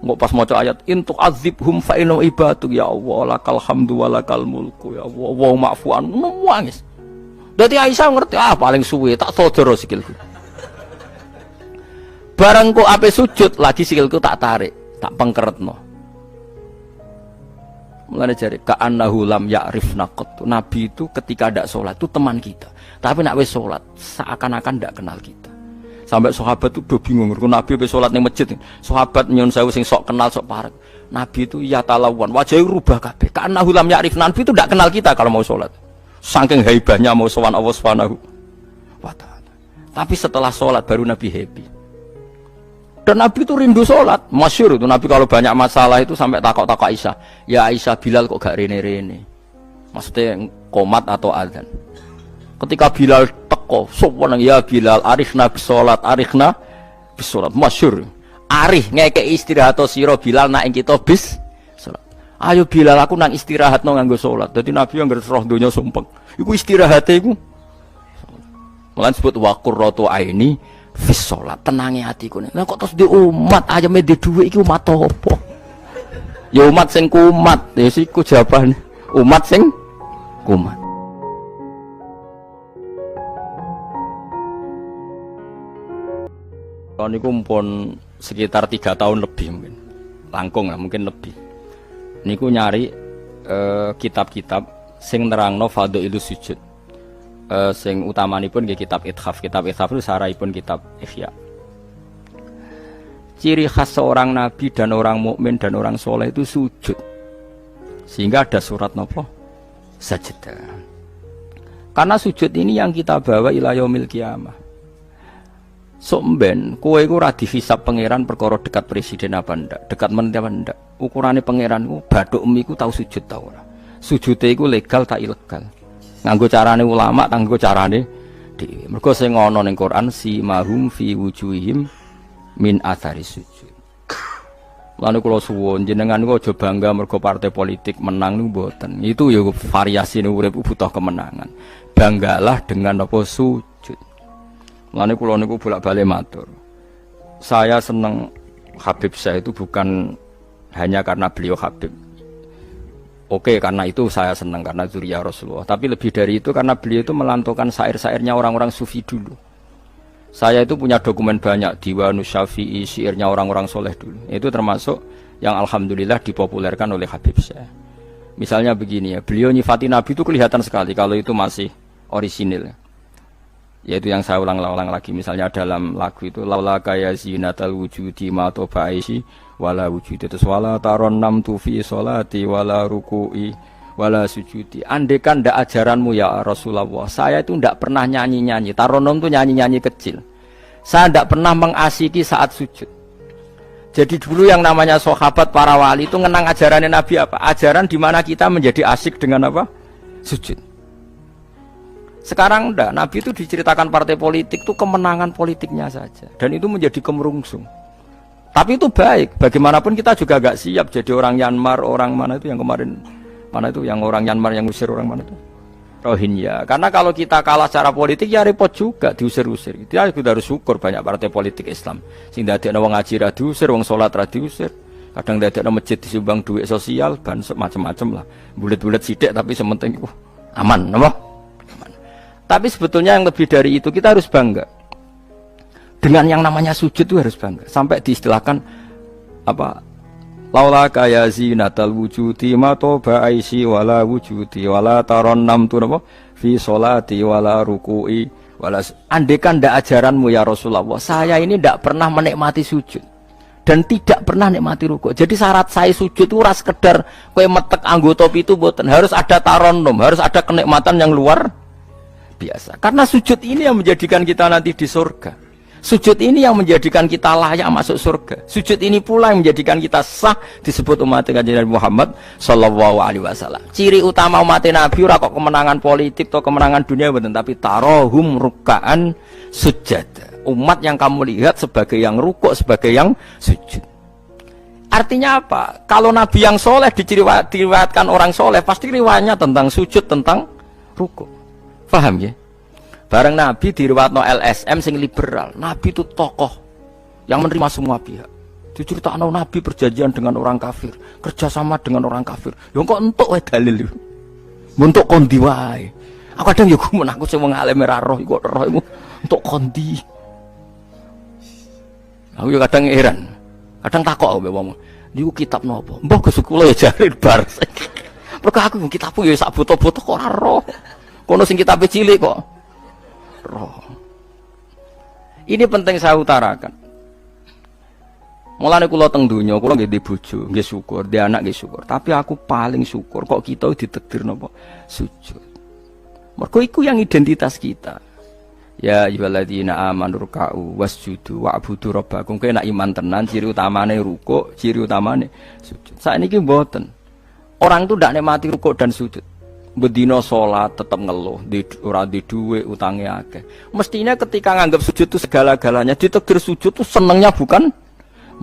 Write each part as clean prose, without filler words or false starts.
Nggak pas maca ayat intu azibhum fa inna ibaduk ya Allah lakal hamdu walakal mulku ya Allah wa ma'fu an nangis. Dadi Aisyah ngerti paling suwe tak sodoro sikilku. Barang kok ape sujud lagi sikilku tak tarik, tak pengkeretno. Mulane jare ka'annahu lam ya'rifna qat. Nabi itu ketika ndak salat itu teman kita. Tapi nek wis salat seakan-akan ndak kenal kita. Sampai sahabat itu udah bingung, Nabi habis sholat di masjid, sahabat nyun sewu sing sok kenal sok parek, Nabi itu ya talawan, wajahnya rubah kabeh, karena hulam ya'rif, Nabi itu tidak kenal kita kalau mau sholat, saking haibahnya mau sowan Allah Subhanahu wa ta'ala. Tapi setelah sholat baru Nabi happy, dan Nabi itu rindu sholat, masyhur itu Nabi kalau banyak masalah itu sampai takok-takok Aisyah, ya Aisyah Bilal kok gak rene-rene, maksudnya qomat atau adzan. Ketika Bilal teko, sopan ya Bilal, arifna bisolat, arifna bisolat, masyhur. Arif ngekei istirahat sira Bilal nak ing kita bis salat. Ayo Bilal aku nang istirahat no nganggo salat. Dadi Nabi yang roh donya sumpek. Iku istirahate iku. Mulan sebut wa qurratu aini fis salat. Tenange atiku. Lah kok terus di umat ayame di dhuwit iki umat apa? Ya umat sing kumat. Ya siku jawabane. Umat sing kumat. Tahun itu pun sekitar 3 tahun lebih mungkin, langkung lah mungkin lebih. Niku nyari kitab-kitab sing nerangno fadhailus sujud. Sing utamanipun nggih kitab Ithaf. Kitab Ithaf itu sarahipun kitab Ihya. Ciri khas seorang nabi dan orang mukmin dan orang soleh itu sujud. Sehingga ada surat napa? Sajdah. Karena sujud ini yang kita bawa ila yaumil qiyamah. Somben, kowe iku ora dihisab pangeran perkara dekat presiden apa ndak, dekat menteri apa ndak. Ukurane pangeran ku bathuk miku tau sujud ta ora. Sujude iku legal tak ilegal. Nganggo carane ulama, nganggo carane dhewe. Mergo sing ana ning Quran si mahum fi wujuhihim min athari sujud. Lan kula suwun jenengan niku aja bangga mergo partai politik menang niku mboten. Itu ya variasi urip butuh kemenangan. Banggalah dengan apa sujud. Mulane kula niku bolak-balik matur. Saya seneng Habib saya itu bukan hanya karena beliau Habib. Oke, karena itu saya senang karena dzurriyyah Rasulullah. Tapi lebih dari itu karena beliau itu melantungkan syair-syairnya orang-orang sufi dulu. Saya itu punya dokumen banyak Diwanus Syafi'i, syairnya orang-orang soleh dulu. Itu termasuk yang alhamdulillah dipopulerkan oleh Habib saya. Misalnya begini ya, beliau nyifati Nabi itu kelihatan sekali kalau itu masih orisinil. Yaitu yang saya ulang-ulang lagi, misalnya dalam lagu itu laula kaya zinatal wujudi ma tobaisi wala wujudi terus wala taron nam tufi sholati wala ruku'i wala sujudi. Andekan ndak ajaranmu ya Rasulullah, saya itu ndak pernah nyanyi-nyanyi. Taronom itu nyanyi-nyanyi kecil. Saya ndak pernah mengasiki saat sujud. Jadi dulu yang namanya sahabat para wali itu ngenang ajarannya Nabi apa? Ajaran di mana kita menjadi asik dengan apa? Sujud. Sekarang enggak, Nabi itu diceritakan partai politik itu kemenangan politiknya saja, dan itu menjadi kemerungsung. Tapi itu baik, bagaimanapun kita juga agak siap jadi orang Myanmar, orang mana itu yang kemarin, mana itu yang orang Myanmar yang usir orang mana itu? Rohingya. Karena kalau kita kalah secara politik ya repot juga, diusir-usir. Kita harus syukur banyak partai politik Islam. Sing dadekno wong ngaji ra diusir, wong salat ra diusir. Kadang dadekno masjid disumbang duit sosial, ban macam-macam lah. Bulet-bulet sithik tapi sementing aman, napa? Tapi sebetulnya yang lebih dari itu kita harus bangga dengan yang namanya sujud itu harus bangga sampai diistilahkan apa laula kaya zinatal wujudi ma toba aisi wala wujudi wala taronnam tu napa fi sholati wala ruku'i wala andekan ndak ajaranmu ya Rasulullah saya ini ndak pernah menikmati sujud dan tidak pernah nikmati ruku. Jadi syarat saya sujud itu ora sekedar kowe metek anggota pitu mboten harus ada taronnum harus ada kenikmatan yang luar biasa. Karena sujud ini yang menjadikan kita nanti di surga. Sujud ini yang menjadikan kita layak masuk surga. Sujud ini pula yang menjadikan kita sah disebut umat Nabi Muhammad sallallahu alaihi wasallam. Ciri utama umat Nabi ora kok kemenangan politik atau kemenangan dunia betul, tapi tarohum ruk'an sujud. Umat yang kamu lihat sebagai yang rukuk, sebagai yang sujud. Artinya apa? Kalau Nabi yang soleh diriwayatkan orang soleh, pasti riwayatnya tentang sujud, tentang rukuk. Paham ya? Bareng Nabi diriwayatno LSM sing liberal. Nabi itu tokoh yang menerima semua pihak. Diceritakno Nabi perjanjian dengan orang kafir, kerjasama dengan orang kafir. Ya kok entuk wae dalil. Untuk kondi wae. Aku kadang ya gumun aku sing wong alim ora roh iku roh iku untuk kondi. Aku ya kadang heran. Kadang takok aku wong. Niku kitab napa? Mbah Gus kula ya jare bar. Mergo aku kitabku ya sak foto-foto kok ora roh. Kono sing kitabe cilik kok roh. Ini penting saya utarakan. Mulane kula teng donya, kula nggih bojo, nggih syukur, di anak nggih syukur. Tapi aku paling syukur kok kita ditakdir napa? Sujud. Mergo iku yang identitas kita. Ya ayyuhalladzina amanu ruk'u wasjudu wa'budu rabbakum. Kowe nek iman tenan ciri utamane rukuk, ciri utamane sujud. Saiki mboten. Orang itu ndak nikmati rukuk dan sujud. Bedino sholat tetap ngeluh, ora di duwe utange akeh. Mestinya ketika nganggap sujud itu segala-galanya, ditakdir sujud itu senengnya bukan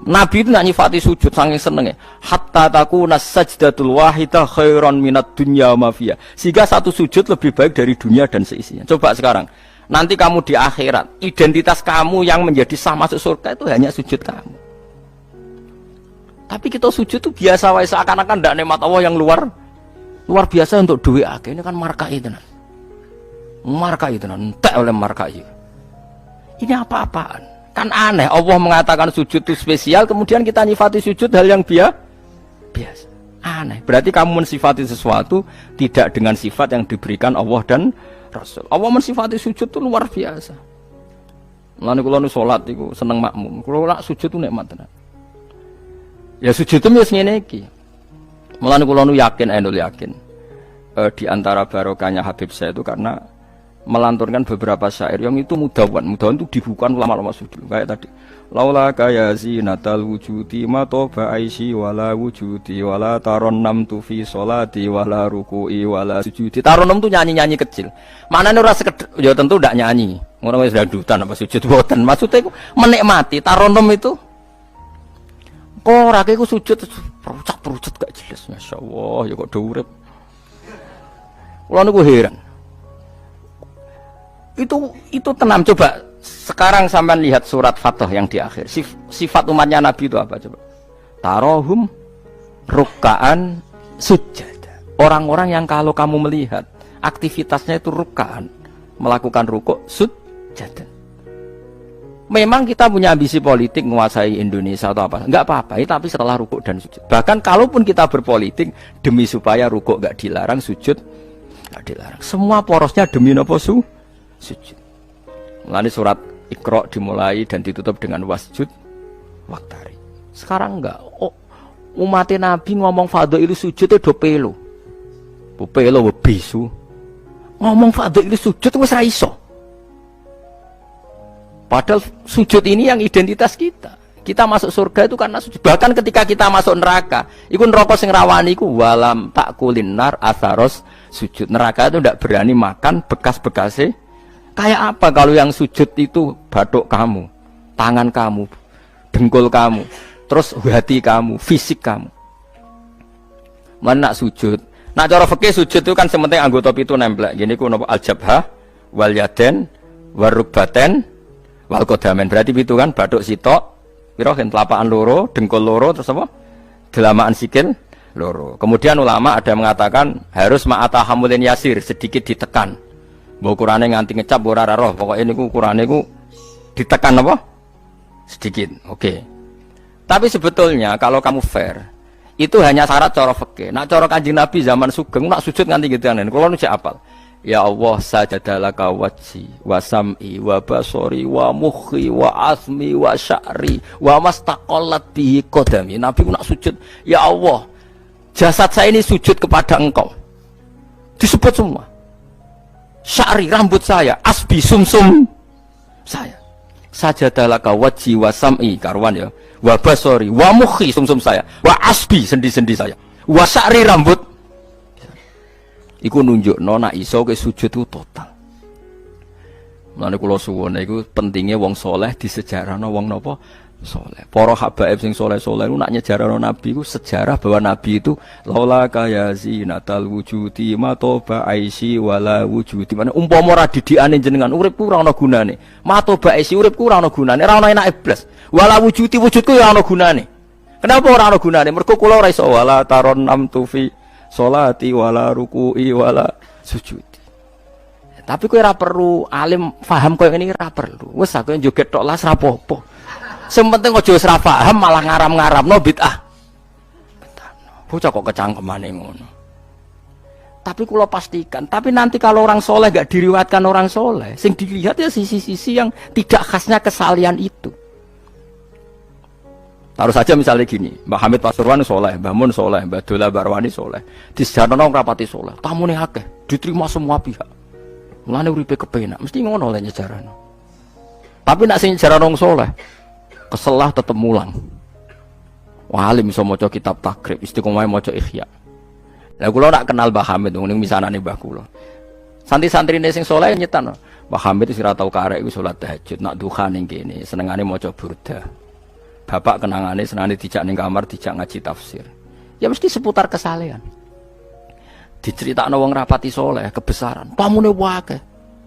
Nabi itu nak nyifati sujud saking senenge. Hatta takuna sajdatul wahidah khairan minad dunya wa ma fiha. Sehingga satu sujud lebih baik dari dunia dan seisinya. Coba sekarang, nanti kamu di akhirat, identitas kamu yang menjadi sah masuk surga itu hanya sujud kamu. Tapi kita sujud itu biasa wae seakan-akan ndak nikmat Allah yang luar biasa untuk duit akeh. Ini kan markai tenan. Markai tenan, entek oleh markai. Ini apa-apaan? Kan aneh, Allah mengatakan sujud itu spesial, kemudian kita nyifati sujud hal yang biasa. Aneh. Berarti kamu mensifati sesuatu tidak dengan sifat yang diberikan Allah dan Rasul. Allah mensifati sujud itu luar biasa. Mulane kula nu salat iku seneng makmum. Kula nak sujud itu nikmat tenan. Ya sujud itu wis ngene iki. Mulane kula nu yakin di antara barokahnya Habib saya itu karena melanturkan beberapa syair yang itu mudawan itu dibukukan ulama-ulama sujud kayak tadi. Laula kaya zinatal wujudi ma toba aisi wala wujudi wala taronnam tu fi sholati wala ruku'i wala sujudi. Taronnam tu nyanyi-nyanyi kecil. Maknane ora sekedar ya tentu ndak nyanyi. Ngono wis dangdutan apa sujud boten. Maksudnya iku menikmati taronnam itu. Kok ora iku sujud perucut gak jelas. Masyaallah ya kok do urip. Kula niku heran. Itu tenang. Coba sekarang sampean lihat surat Fathah yang di akhir. Sifat umatnya Nabi itu apa coba? Tarohum rukkaan sujud. Orang-orang yang kalau kamu melihat aktivitasnya itu rukkaan, melakukan rukuk sujud. Memang kita punya ambisi politik menguasai Indonesia atau apa? Enggak apa-apa, tapi setelah rukuk dan sujud. Bahkan kalaupun kita berpolitik demi supaya rukuk enggak dilarang, sujud enggak dilarang. Semua porosnya demi napa sujud. Mulane surat Iqra dimulai dan ditutup dengan wasjud waktari. Sekarang enggak. Umat Nabi ngomong fadhil sujud do pelo. Pelo bisu. Ngomong fadhil sujud wis ra iso. Padahal sujud ini yang identitas kita. Kita masuk surga itu karena sujud. Bahkan ketika kita masuk neraka, iku neraka sing rawani iku walam takulin nar atharos sujud. Neraka itu tidak berani makan bekas-bekasnya. Kayak apa kalau yang sujud itu batuk kamu, tangan kamu, dengkul kamu, terus hati kamu, fisik kamu. Mana nak sujud? Nak cara fikih sujud itu kan sementing anggota itu nempel. Gini ku napa al-jabhah wal yaden warukbaten wal qadamen. Berarti itu kan batuk sitok, pira gen telapakan loro, dengkul loro, terus apa? Delamaan sikil loro. Kemudian ulama ada yang mengatakan harus ma'ata hamulin yasir, sedikit ditekan. Mbok ukurane nganti ngecap ora roh, pokoke niku ukurane ku ditekan apa? Sedikit. Oke. Tapi sebetulnya kalau kamu fair, itu hanya syarat cara fikih. Nak cara Kanjeng Nabi zaman sugeng nak sujud nganti gituan. Kulo nu cek apal. Ya Allah sajadalaka wajhi wa sam'i wa basori wa mukhi wa asmi wa sya'ri wa mastaqallat bihi qadami. Nabi ku nak sujud, ya Allah, jasad saya ini sujud kepada Engkau. Disebut semua. Sya'ri rambut saya, asbi sumsum saya. Sajadalaka wajhi wa sam'i karuan ya. Wa basori wa mukhi sumsum saya. Wa asbi sendi-sendi saya. Wa sya'ri rambut. Iku nunjukno nek iso ke sujud itu total. Mulane kula suwun iku pentingnya wong soleh disejarahno wong napa soleh. Para habaib sing soleh-soleh itu nak nyejarah Nabi itu sejarah bahwa Nabi itu laula kaya zinatal wujudi matoba aisi wala wujudi. Mana umpama ora didikane jenengan uripku ora ana gunane. Matoba aisi uripku ora ana gunane, ora ana enake blas. Wala wujudi wujudku ya ana gunane. Kenapa ora ana gunane? Mergo kula ora iso wala taron namtu fi sholati wala ruku'i wala sujudi. Tapi kowe ora perlu alim paham koyo ngene ora perlu. Wis aku joget tok las ra apa-apa. Sing penting aja wis ra paham malah ngaram-ngaramno bid'ah. Bocah kok kecangkemane ngono. Tapi kula pastikan, tapi nanti kalau orang soleh gak diriwayatkan orang soleh, sing dilihat ya sisi-sisi yang tidak khasnya kesalian itu. Taruh saja misalnya gini, Mbak Hamid Pasuruan soleh, Mbak Mun soleh, Mbak Dola Barwani soleh, di sejarah rapati soleh, tamune akeh, diterima semua pihak. Mulane uripe kepenak, mesti ngono le nyejarano. Tapi nak sing nyejarah wong soleh, keselah tetep mulang. Walim iso maca kitab takrib, istiqomah maca ihya. Lah kula nak kenal Mbah Hamid ning misanane Mbah kula. Santri-santrine sing saleh nyetan. Mbah Hamid wis ora tau karek iku salat tahajud, nak duha ning kene, senengane maca burda. Bapak kenangane senengane dijak ning kamar, dijak ngaji tafsir. Ya mesti seputar kesalehan. Diceritakno wong rapati saleh kebesaran. Tamune wae.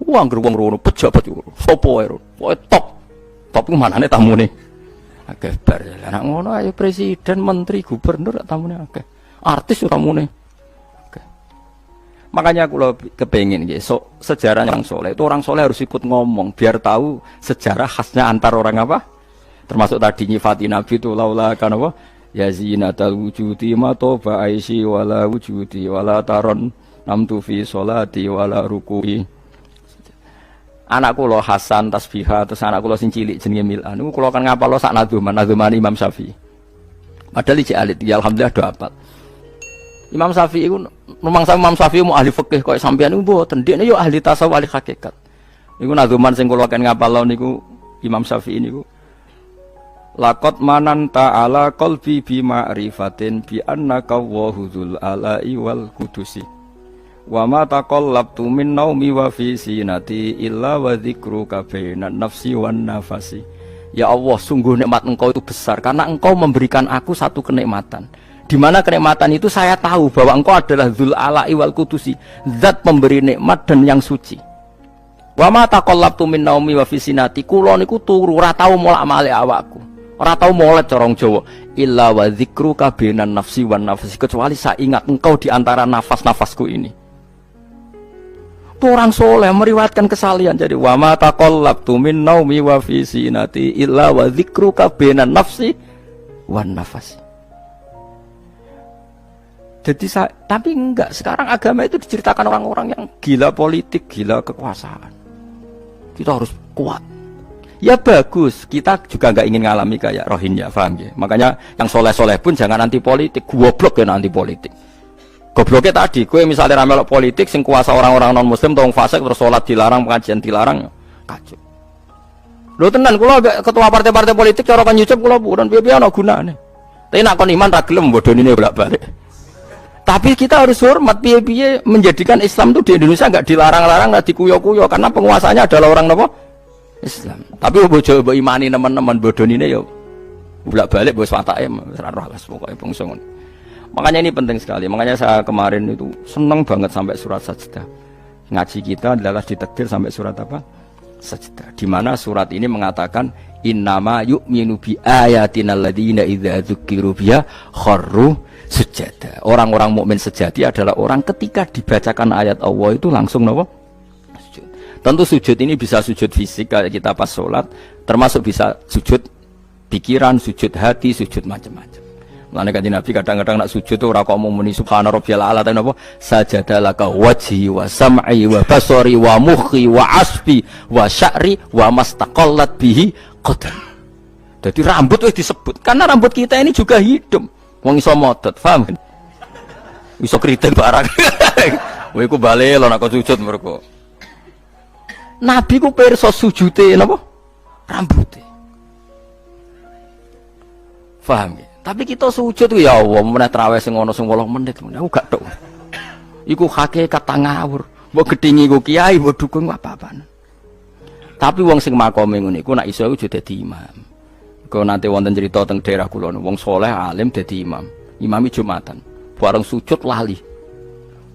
Wong ngger wong rono pejabat yo. Sopo wae rono. Pokoke top. Top ku manane tamune. Akeh bar. Lah nek ngono ayo presiden, menteri, gubernur tamune akeh. Artis tamune. Akeh. Makanya kula kepengin nggih sejarah yang soleh itu orang soleh harus ikut ngomong biar tahu sejarah khasnya antar orang apa? Termasuk tadi nyifati Nabi itu laula kan apa? Ya zinatal wujudi ma toba aisi wala wujudi wala taron namtu fi sholati wala ruku'i. Anak kula Hasan tasbihah terus anak kula sing cilik jenenge Milan niku kula kan ngapal sak nadzuman Imam Syafi'i. Padahal iki alit ya alhamdulillah do apal. Imam Syafi'i iku rumangsa Imam Syafi'i mu ahli fikih koyo sampeyan niku mboten ndekne yo ahli tasawuf ahli hakikat. Niku nadzuman sing kula kan ngapal niku Imam Syafi'i niku laqad mananta ala qalbi bi ma'rifatin bi annaka wahudul ala'i wal qudusi. Wa ma taqallabtu min naumi wa fi sinati illa wa dzikruka bainan nafsi wan nafasi. Ya Allah, sungguh nikmat Engkau itu besar karena Engkau memberikan aku satu kenikmatan. Di mana kenikmatan itu saya tahu bahwa Engkau adalah Dzul Ala'i wal Qudusi, zat pemberi nikmat dan yang suci. Wa ma taqallabtu min naumi wa fi sinati, kula niku turu ora tau molak-malik awakku. Ora tau molet corong Jawa. Illa wa dzikruka bainan nafsi wan nafasi, kecuali saya ingat Engkau di antara nafas-nafasku ini. Orang soleh meriwayatkan kesalian jadi wa ma taqallabtu min naumi wa fi sinati illa wa dzikruka bainan nafsi wan nafasi. Jadi tapi enggak, sekarang agama itu diceritakan orang-orang yang gila politik, gila kekuasaan. Kita harus kuat. Ya bagus, kita juga enggak ingin ngalami kayak Rohingya, paham ya? Makanya yang soleh-soleh pun jangan anti politik, goblok ya anti politik. Gobloknya tadi, gue misalnya ramelok politik, sing kuasa orang-orang non muslim, tolong fasik, terus sholat dilarang, pengajian dilarang, kacau. Lo tenan, kalau ketua partai-partai politik, cara kan YouTube, kalau bukan biar no guna nih. Tapi nak kon iman ragilem bodoh ini bolak-balik. Tapi kita harus hormat, biar menjadikan Islam itu di Indonesia nggak dilarang-larang, nggak dikuyo-kuyo, karena penguasanya adalah orang apa? Islam. Tapi bojo imani teman-teman bodoh ini ya bolak-balik bos wataknya, serah pokoknya pengsungun. Makanya ini penting sekali. Makanya saya kemarin itu senang banget sampai surat Sajdah. Ngaji kita adalah ditakdir sampai surat apa? Sajdah. Di mana surat ini mengatakan innama yu'minu bi ayatina alladziina idza dzukiru biha kharru sujada. Orang-orang mukmin sejati adalah orang ketika dibacakan ayat Allah itu langsung napa? Sujud. Tentu sujud ini bisa sujud fisik kayak kita pas sholat, termasuk bisa sujud pikiran, sujud hati, sujud macam-macam. Mulane kanjeng Nabi kadang-kadang nak sujud tuh ora kok muni subhana rabbiyal a'la ta napa sajadalaka wajhi wa sam'i wa basari wa mukhi wa asbi wa sya'ri wa mastaqallat bihi qadam. Jadi rambut wis disebut karena rambut kita ini juga hidup. Wong iso modot, paham kan? Iso kriting barang. Kowe iku bali lho nek sujud mergo. Nabi ku pirsa sujude napa? Rambute. Paham ya? Tapi kita sujud ya Allah, meneh traweh sing ana sing 8 menit, aku gak tok. Iku hakikat ngawur. Mbok gedhingi ku kiai, mbok dukung apa-apaan. Tapi wong sing makome ngene iku nek iso iku dadi imam. Mergo nate wonten cerita teng daerah kula wong saleh alim dadi imam. Imami Jumatan. Bareng sujud lali.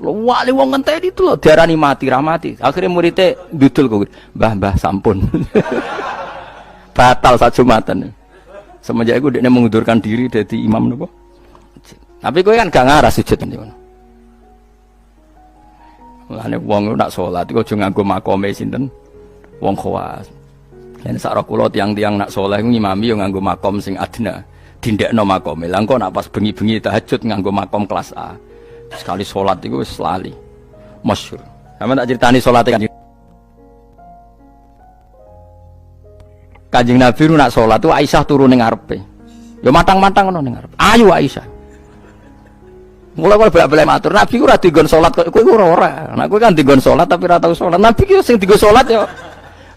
Wali wong ngenteni itu lho diarani mati ra mati. Akhire muridé ndudul kok. Mbah sampun. Batal sak Jumatan. Semenjak iku dekne mengundurkan diri dadi imam napa. Tapi kowe kan gak ngarah sujud ngono. Mulane wong nak salat iku aja nganggo makome sinten? Wong khawas. Yen sak kula tiang-tiang nak saleh ngimami yo nganggo makom sing adna. Dindekno makome. Lah engko nak pas bengi-bengi tahajud nganggo makom kelas A. Sekali salat iku wis lali. Masyhur. Sampe tak critani salate Kanjeng Nabi nak salat tuh Aisyah turu ning ngarepe. Ya matang-matang ngono ning ngarepe. Ayo Aisyah. Mulai bolak-balik matur Nabi ora digon salat kok kowe ora. Nek kowe kan digon salat tapi ora tau salat. Nabi ki sing digo salat ya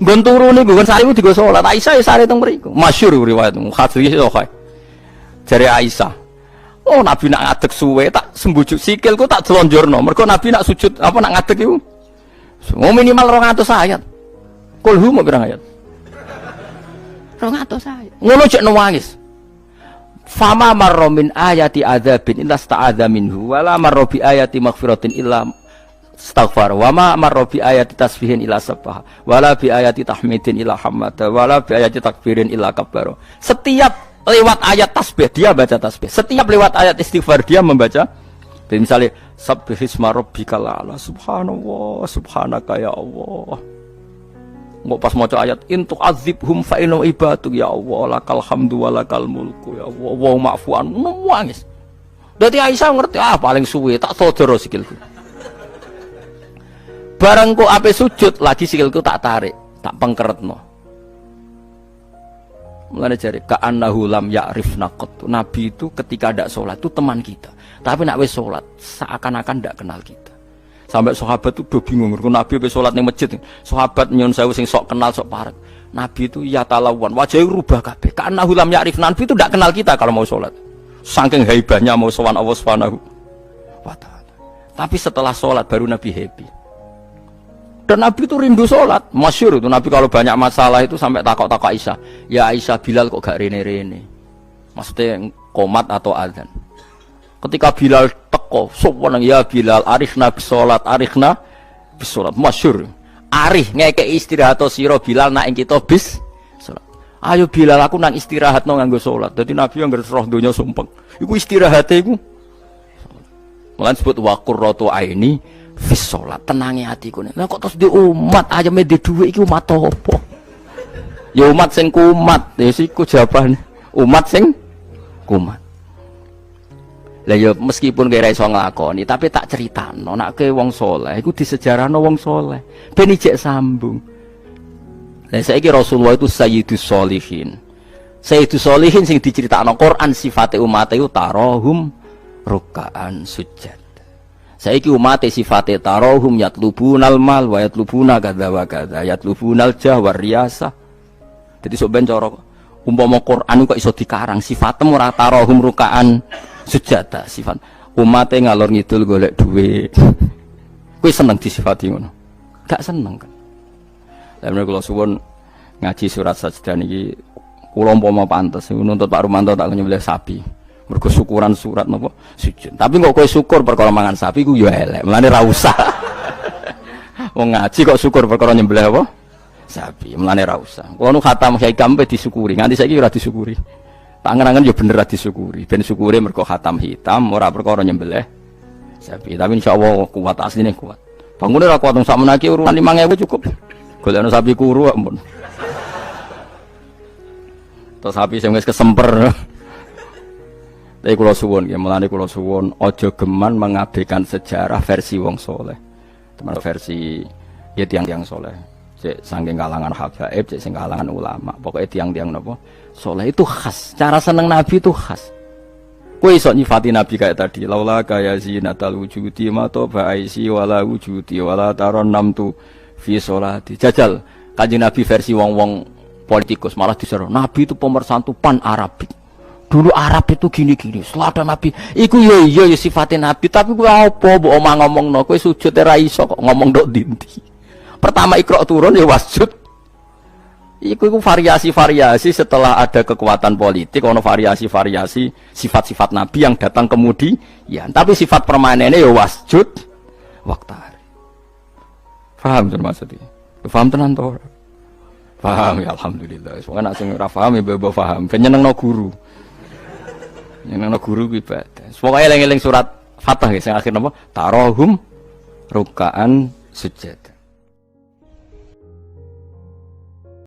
nggon turu niku nggon sariku digo salat. Aisyah ya sare teng mriku. Masyhur riwayat hadis iso kae. Jare Aisyah. Oh Nabi nak ngadeg suwe tak sembujuk sikilku tak jelonjorno. Mergo Nabi nak sujud apa nak ngadeg iku. Oh minimal 200 ayat. Kulhu mau pirang ayat? 200 ayat. Ngono cek nangis. Fama marra min ayati adzabin illa sta'adza minhu wala marra bi ayati maghfiratin illa astaghfar wa ma marra bi ayati tasbihin illa sabbaha wala bi ayati tahmidin illa hamada wala bi ayati takbirin illa kabbara. Setiap lewat ayat tasbih dia baca tasbih. Setiap lewat ayat istighfar dia membaca. Misalnya sabbihisma rabbikal a'la subhanallah subhanaka ya Allah. Nggak pas maca ayat intu azibhum fa inna ibaduk ya Allah lakal hamdu wa lakal mulku ya Allah wa ma'fuan nangis. Dadi Aisyah ngerti paling suwe tak sodoro sikilku. Barang kok ape sujud lagi sikilku tak tarik, tak pengkeretno. Mulane jare ka'annahu lam ya'rifna qat. Nabi itu ketika ndak salat itu teman kita. Tapi nak wis salat seakan-akan ndak kenal kita. Sampai sahabat itu udah bingung, Nabi habis sholat di masjid, sahabat nyun sewu sing sok kenal sok parek. Nabi itu ya talawan, wajahnya rubah kabeh. Karena hulam ya'rif, Nabi itu tidak kenal kita kalau mau sholat. Saking haibahnya mau sowan Allah Subhanahu wa ta'ala. Tapi setelah sholat baru Nabi happy. Dan Nabi itu rindu sholat. Masyhur itu Nabi kalau banyak masalah itu sampai takok-takok Aisyah. Ya Aisyah, Bilal kok gak rene-rene? Maksudnya qomat atau adzan. Ketika Bilal teko, sopan ya Bilal, arifna bisolat, arifna bisolat, masyhur. Arif ngekei istirahat sira Bilal nak ing kita bis salat. Ayo Bilal aku nang istirahat no nganggo salat. Dadi Nabi yang roh donya sumpeng. Iku istirahate iku. Mulan sebut wa qurratu aini fis salat. Tenange atiku. Lah kok terus di umat ayame di dhuwit iki umat apa? Ya umat sing kumat, ya siku jawabane. Umat sing kumat. Lah ya meskipun kira iso nglakoni tapi tak critakno nek wong saleh iku disejarahno wong saleh ben ijek sambung. Lah saiki Rasulullah itu sayyidus sholihin. Sayyidus sholihin sing diceritakno Quran sifate umat iku tarahum ruk'an sujud. Saiki umat sifate tarahum yatlubunal mal wa yatlubuna kadza wa kadza yatlubunal jah war riyasah. Dadi sok ben cara umpama Quran kok iso dikarang sifatem ora tarahum ruk'an sujata sifat umatnya ngalor ngidul golek duit. Kowe seneng disifati ngono? Gak seneng kan. Lah kula suwun ngaji surat sajdah niki kula umpama pantes nuntut Pak Rumanto tak nyembelih sapi. Mergo syukuran surat napa sujud. Tapi kok kowe syukur perkara mangan sapi ku yo elek. Mulane ra usah. Wong ngaji kok syukur perkara nyembelih apa? Sapi. Mulane ra usah. Kula nu khatam hikam pe disyukuri. Nganti saiki ora disyukuri. Tangan-tangan yo bener disyukuri. Ben syukure mergo khatam hitam ora perkara nyembelih sapi. Tapi insyaallah kuat asline kuat. Bangune ra kuat sak menaki urutan 5.000 cukup. Golekno sapi kuru ampun. Terus sapi sing wis kesemper. Tapi kula suwun nggih, mulane kula suwun aja geman mengabaikan sejarah versi wong saleh. Teman versi ya tiang-tiang saleh. Cek saking kalangan habaib, cek sing kalangan ulama. Pokoknya tiang-tiang napa saleh itu khas. Cara seneng Nabi itu khas. Kowe iso nyifati Nabi kayak tadi, laula kaya zinatal wujudi ma toba aisi wala wujudi wala taron namtu fi sholati. Jajal Kanjeng Nabi versi wong-wong politikus malah diseru Nabi itu pemersatu pan Arabik. Dulu Arab itu gini-gini. Setelah Nabi iku yo iya ya sifatnya Nabi, tapi kowe apa mbok omah ngomongno kowe sujud ra iso kok ngomong ndok dinti. Pertama Iqra turun ya wasjud Iku variasi-variasi setelah ada kekuatan politik, ono variasi-variasi sifat-sifat Nabi yang datang kemudian. Tapi sifat permanennya ya wasjud waktari. Paham tuh maksudnya? Paham tenan toh? Paham ya alhamdulillah. Soalnya nak sing ora paham ya bawa paham. Ben nyenengno guru. Nyenengno guru ku ibadah. Pokoke eling-eling surat Fatah sing akhir napa? Tarahum rukaan sujud.